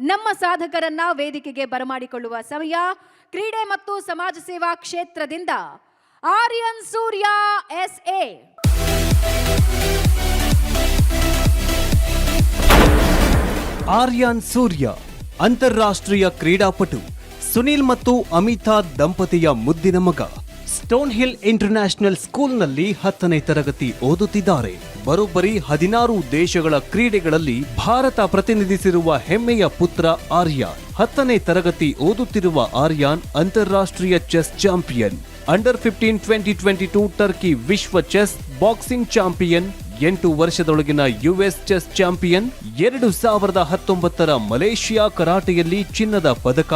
ನಮ್ಮ ಸಾಧಕರನ್ನ ವೇದಿಕೆಗೆ ಬರಮಾಡಿಕೊಳ್ಳುವ ಸಮಯ. ಕ್ರೀಡೆ ಮತ್ತು ಸಮಾಜ ಸೇವಾ ಕ್ಷೇತ್ರದಿಂದ ಆರ್ಯನ್ ಸೂರ್ಯ SA. ಆರ್ಯನ್ ಸೂರ್ಯ ಅಂತಾರಾಷ್ಟ್ರೀಯ ಕ್ರೀಡಾಪಟು. ಸುನಿಲ್ ಮತ್ತು ಅಮಿತಾ ದಂಪತಿಯ ಮುದ್ದಿನ ಮಗ. ಸ್ಟೋನ್ ಹಿಲ್ ಇಂಟರ್ನ್ಯಾಷನಲ್ ಸ್ಕೂಲ್ನಲ್ಲಿ 10ನೇ ತರಗತಿ ಓದುತ್ತಿದ್ದಾರೆ. ಬರೋಬ್ಬರಿ 16 ದೇಶಗಳ ಕ್ರೀಡೆಗಳಲ್ಲಿ ಭಾರತ ಪ್ರತಿನಿಧಿಸಿರುವ ಹೆಮ್ಮೆಯ ಪುತ್ರ ಆರ್ಯಾನ್. 10ನೇ ತರಗತಿ ಓದುತ್ತಿರುವ ಆರ್ಯಾನ್ ಅಂತಾರಾಷ್ಟ್ರೀಯ ಚೆಸ್ ಚಾಂಪಿಯನ್, ಅಂಡರ್ 15 2022 ಟರ್ಕಿ ವಿಶ್ವ ಚೆಸ್ ಬಾಕ್ಸಿಂಗ್ ಚಾಂಪಿಯನ್, 8 ವರ್ಷದೊಳಗಿನ US ಚೆಸ್ ಚಾಂಪಿಯನ್, 2019ರ ಮಲೇಷಿಯಾ ಕರಾಟೆಯಲ್ಲಿ ಚಿನ್ನದ ಪದಕ,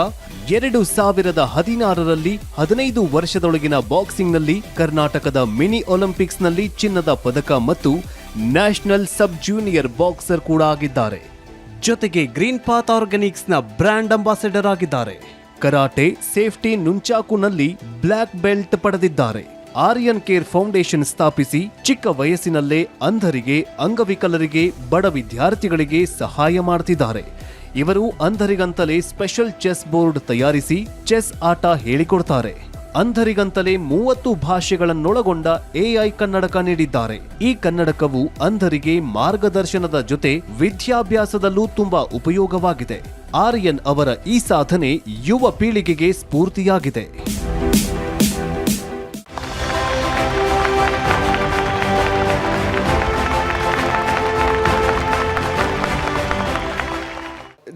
2016ರಲ್ಲಿ 15 ವರ್ಷದೊಳಗಿನ ಬಾಕ್ಸಿಂಗ್ನಲ್ಲಿ ಕರ್ನಾಟಕದ ಮಿನಿ ಒಲಿಂಪಿಕ್ಸ್ನಲ್ಲಿ ಚಿನ್ನದ ಪದಕ ಮತ್ತು ನ್ಯಾಷನಲ್ ಸಬ್ ಜೂನಿಯರ್ ಬಾಕ್ಸರ್ ಕೂಡ ಆಗಿದ್ದಾರೆ. ಜೊತೆಗೆ ಗ್ರೀನ್ ಪಾತ್ ಆರ್ಗಾನಿಕ್ಸ್ನ ಬ್ರ್ಯಾಂಡ್ ಅಂಬಾಸಿಡರ್ ಆಗಿದ್ದಾರೆ. ಕರಾಟೆ, ಸೇಫ್ಟಿ, ನುಂಚಾಕುನಲ್ಲಿ ಬ್ಲ್ಯಾಕ್ ಬೆಲ್ಟ್ ಪಡೆದಿದ್ದಾರೆ. ಆರ್ಯನ್ ಕೇರ್ ಫೌಂಡೇಶನ್ ಸ್ಥಾಪಿಸಿ ಚಿಕ್ಕ ವಯಸ್ಸಿನಲ್ಲೇ ಅಂಧರಿಗೆ, ಅಂಗವಿಕಲರಿಗೆ, ಬಡ ವಿದ್ಯಾರ್ಥಿಗಳಿಗೆ ಸಹಾಯ ಮಾಡ್ತಿದ್ದಾರೆ. ಇವರು ಅಂಧರಿಗಂತಲೇ ಸ್ಪೆಷಲ್ ಚೆಸ್ ಬೋರ್ಡ್ ತಯಾರಿಸಿ ಚೆಸ್ ಆಟ ಹೇಳಿಕೊಡ್ತಾರೆ. ಅಂಧರಿಗಂತಲೇ 30 ಭಾಷೆಗಳನ್ನೊಳಗೊಂಡ AI ಕನ್ನಡಕ ನೀಡಿದ್ದಾರೆ. ಈ ಕನ್ನಡಕವು ಅಂಧರಿಗೆ ಮಾರ್ಗದರ್ಶನದ ಜೊತೆ ವಿದ್ಯಾಭ್ಯಾಸದಲ್ಲೂ ತುಂಬಾ ಉಪಯೋಗವಾಗಿದೆ. ಆರ್ಯನ್ ಅವರ ಈ ಸಾಧನೆ ಯುವ ಪೀಳಿಗೆಗೆ ಸ್ಫೂರ್ತಿಯಾಗಿದೆ.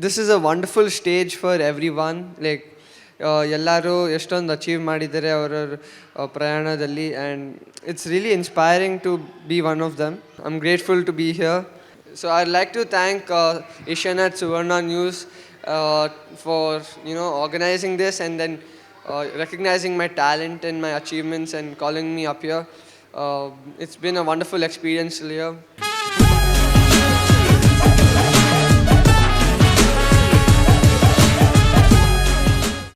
This is a wonderful stage for everyone. Like ಎಲ್ಲರೂ ಎಷ್ಟೊಂದು ಅಚೀವ್ ಮಾಡಿದ್ದಾರೆ ಅವರ ಪ್ರಯಾಣದಲ್ಲಿ, and it's really inspiring to be one of them. I am grateful to be here. So I like to thank Asianet Suvarna News for organizing this and then recognizing my talent and my achievements and calling me up here. It's been a wonderful experience here.